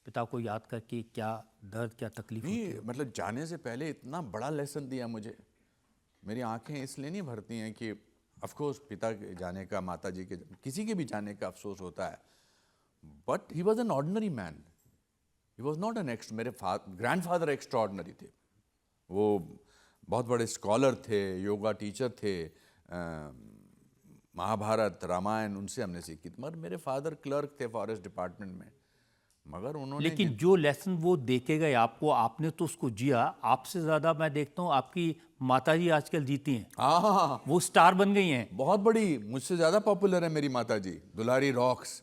पिता को याद करके क्या दर्द, क्या तकलीफ होती है? नहीं, मतलब जाने से पहले इतना बड़ा लेसन दिया मुझे। मेरी आंखें इसलिए नहीं भरती हैं कि ऑफ कोर्स पिता के जाने का, माता जी के, किसी के भी जाने का अफसोस होता है, but he was an ordinary man. He was not an मेरे ग्रैंडफादर एक्स्ट्रा ऑर्डिनरी थे। वो बहुत बड़े स्कॉलर थे, योगा टीचर थे, महाभारत रामायण उनसे हमने सीखी थी। मगर मेरे फादर क्लर्क थे फॉरेस्ट डिपार्टमेंट में, मगर उन्होंने लेकिन जो लेसन वो दे के गए आपको, आपने तो उसको जिया। आपसे ज़्यादा मैं देखता हूँ आपकी माताजी आजकल जीती हैं, हाँ, वो स्टार बन गई हैं। बहुत बड़ी, मुझसे ज़्यादा पॉपुलर है मेरी माता जी, दुलारी रॉक्स।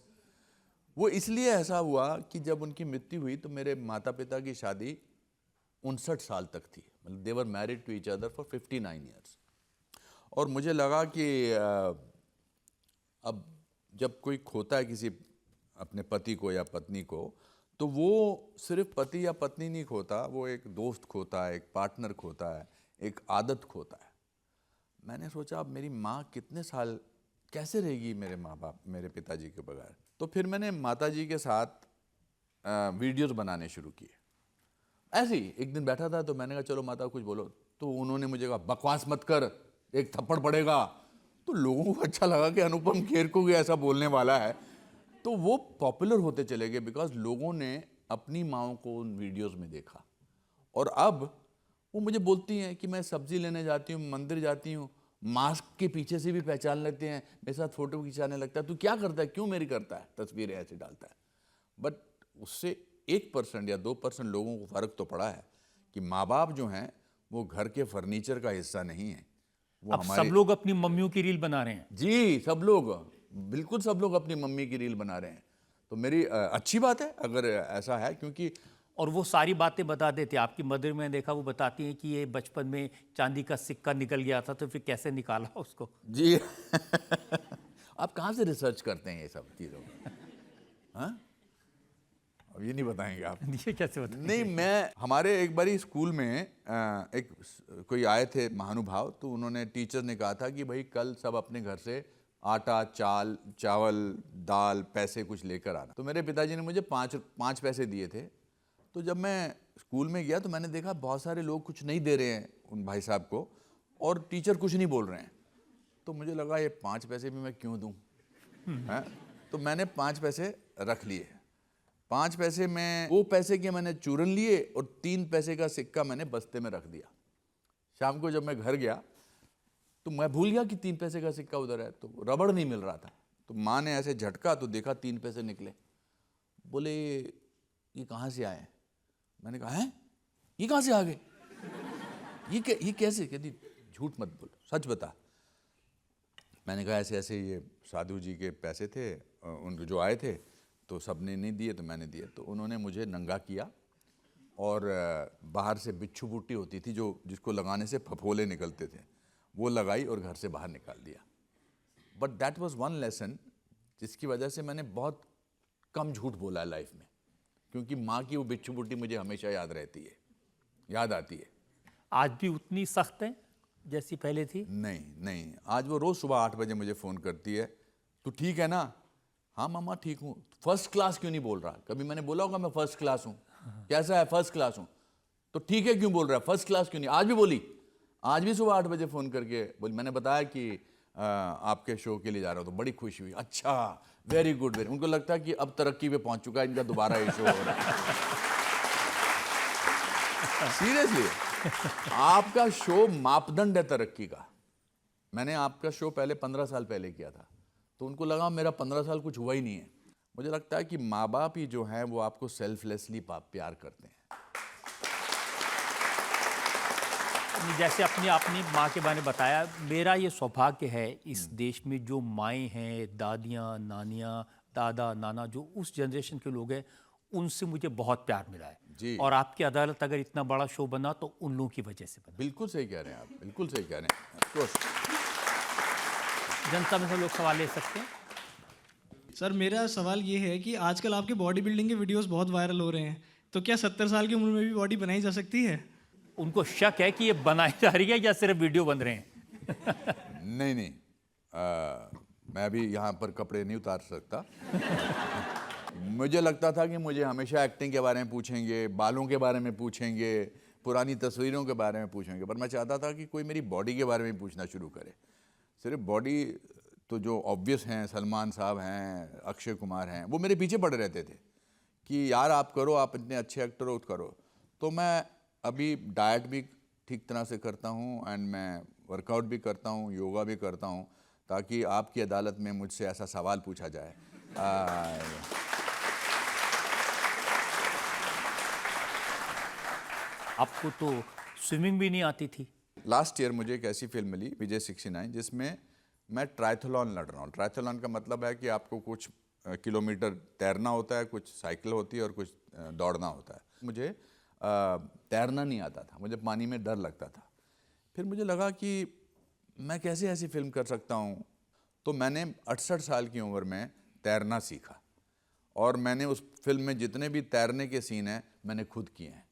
वो इसलिए ऐसा हुआ कि जब उनकी मृत्यु हुई तो मेरे माता पिता की शादी 59 साल तक थी। मतलब they were married to each other for 59 years. और मुझे लगा कि अब जब कोई खोता है किसी अपने पति को या पत्नी को, तो वो सिर्फ पति या पत्नी नहीं खोता, वो एक दोस्त खोता है, एक पार्टनर खोता है, एक आदत खोता है। मैंने सोचा अब मेरी माँ कितने साल कैसे रहेगी मेरे माँ बाप, मेरे पिताजी के बगैर। तो फिर मैंने माता जी के साथ वीडियोस बनाने शुरू किए। ऐसे ही एक दिन बैठा था तो मैंने कहा चलो माता कुछ बोलो, तो उन्होंने मुझे कहा बकवास मत कर, एक थप्पड़ पड़ेगा। तो लोगों को अच्छा लगा कि अनुपम खेर को भी ऐसा बोलने वाला है, तो वो पॉपुलर होते चले गए बिकॉज लोगों ने अपनी माँओं को उन वीडियोस में देखा। और अब वो मुझे बोलती हैं कि मैं सब्जी लेने जाती हूँ, मंदिर जाती हूँ, मास्क के पीछे से भी पहचान लेते हैं, मेरे साथ फोटो खिंचाने लगता है, तू क्या करता है, क्यों मेरी करता है, तस्वीरें ऐसे डालता है। बट उससे 1% या 2% लोगों को फर्क तो पड़ा है कि माँ बाप जो हैं वो घर के फर्नीचर का हिस्सा नहीं है, वो अब हमारे। सब लोग अपनी मम्मियों की रील बना रहे हैं। जी, सब लोग, बिल्कुल सब लोग अपनी मम्मी की रील बना रहे हैं। तो मेरी अच्छी बात है अगर ऐसा है, क्योंकि और वो सारी बातें बता देते। आपकी मदर में देखा वो बताती हैं कि ये बचपन में चांदी का सिक्का निकल गया था तो फिर कैसे निकाला उसको। जी आप कहाँ से रिसर्च करते हैं ये सब चीज़ों को? हाँ, अब ये नहीं बताएंगे आप? ये कैसे बताएंगे? नहीं, मैं हमारे एक बारी स्कूल में कोई आए थे महानुभाव, तो उन्होंने, टीचर ने कहा था कि भाई कल सब अपने घर से आटा, चावल, दाल, पैसे कुछ लेकर आना। तो मेरे पिताजी ने मुझे पाँच पैसे दिए थे। तो जब मैं स्कूल में गया तो मैंने देखा बहुत सारे लोग कुछ नहीं दे रहे हैं उन भाई साहब को, और टीचर कुछ नहीं बोल रहे हैं। तो मुझे लगा ये 5 पैसे भी मैं क्यों दूं, हैं? तो मैंने 5 पैसे रख लिए। 5 पैसे में 2 पैसे के मैंने चूरन लिए और 3 पैसे का सिक्का मैंने बस्ते में रख दिया। शाम को जब मैं घर गया तो मैं भूल गया कि 3 पैसे का सिक्का उधर है, तो रबड़ नहीं मिल रहा था। तो माँ ने ऐसे झटका तो देखा 3 पैसे निकले। बोले ये कहाँ से आए? मैंने कहा है ये कहाँ से आ गए, ये कैसे? कहती झूठ मत बोल, सच बता। मैंने कहा ऐसे ऐसे ये साधु जी के पैसे थे, उनको जो आए थे, तो सबने नहीं दिए तो मैंने दिए। तो उन्होंने मुझे नंगा किया और बाहर से बिच्छू बूटी होती थी जो जिसको लगाने से फफोले निकलते थे, वो लगाई और घर से बाहर निकाल दिया। But that was one lesson जिसकी वजह से मैंने बहुत कम झूठ बोला है लाइफ में, क्योंकि माँ की वो बिच्छू बूटी मुझे हमेशा याद रहती है, याद आती है। आज भी उतनी सख्त है जैसी पहले थी? नहीं नहीं, आज वो रोज़ सुबह 8 बजे मुझे फ़ोन करती है, तू ठीक है ना? हाँ मामा ठीक हूँ। फर्स्ट क्लास क्यों नहीं बोल रहा? कभी मैंने बोला होगा मैं फर्स्ट क्लास हूँ? कैसा है फर्स्ट क्लास हूँ? तो ठीक है क्यों बोल रहा है, फर्स्ट क्लास क्यों नहीं? आज भी बोली, आज भी सुबह 8 बजे फ़ोन करके बोली, मैंने बताया कि आपके शो के लिए जा रहा हूँ, तो बड़ी खुशी हुई। अच्छा, वेरी गुड, वेरी। उनको लगता है कि अब तरक्की पे पहुँच चुका है, इनका दोबारा ये शो हो रहा है। सीरियसली, आपका शो मापदंड है तरक्की का। मैंने आपका शो पहले 15 साल पहले किया था, तो उनको लगा मेरा 15 साल कुछ हुआ ही नहीं है। मुझे लगता है कि माँ बाप ही जो हैं वो आपको सेल्फलेसली प्यार करते हैं। जैसे अपनी माँ के बारे में बताया, मेरा ये सौभाग्य है इस देश में जो माएँ हैं, दादियाँ, नानियाँ, दादा, नाना, जो उस जनरेशन के लोग हैं, उनसे मुझे बहुत प्यार मिला है। जी, और आपकी अदालत अगर इतना बड़ा शो बना तो उन लोगों की वजह से बना। बिल्कुल सही कह रहे हैं आप, बिल्कुल सही कह रहे हैं। Of course। जनता में से लोग सवाल ले सकते हैं। सर मेरा सवाल ये है कि आजकल आपके बॉडी बिल्डिंग के वीडियोस बहुत वायरल हो रहे हैं, तो क्या 70 साल की उम्र में भी बॉडी बनाई जा सकती है? उनको शक है कि ये बनाई जा रही है या सिर्फ वीडियो बन रहे हैं। नहीं नहीं, मैं अभी यहाँ पर कपड़े नहीं उतार सकता। मुझे लगता था कि मुझे हमेशा एक्टिंग के बारे में पूछेंगे, बालों के बारे में पूछेंगे, पुरानी तस्वीरों के बारे में पूछेंगे, पर मैं चाहता था कि कोई मेरी बॉडी के बारे में पूछना शुरू करे। सिर्फ बॉडी तो जो ऑब्वियस हैं, सलमान साहब हैं, अक्षय कुमार हैं, वो मेरे पीछे पड़े रहते थे कि यार आप करो, आप इतने अच्छे एक्टर हो, करो। तो मैं अभी डाइट भी ठीक तरह से करता हूँ एंड मैं वर्कआउट भी करता हूँ, योगा भी करता हूँ, ताकि आपकी अदालत में मुझसे ऐसा सवाल पूछा जाए। आपको तो स्विमिंग भी नहीं आती थी। लास्ट ईयर मुझे एक ऐसी फिल्म मिली विजय 69 जिसमें मैं ट्रायथलॉन लड़ रहा हूँ। ट्रायथलॉन का मतलब है कि आपको कुछ किलोमीटर तैरना होता है, कुछ साइकिल होती है और कुछ दौड़ना होता है। मुझे तैरना नहीं आता था, मुझे पानी में डर लगता था। फिर मुझे लगा कि मैं कैसे ऐसी फिल्म कर सकता हूँ, तो मैंने 68 साल की उम्र में तैरना सीखा और मैंने उस फिल्म में जितने भी तैरने के सीन हैं मैंने खुद किए हैं।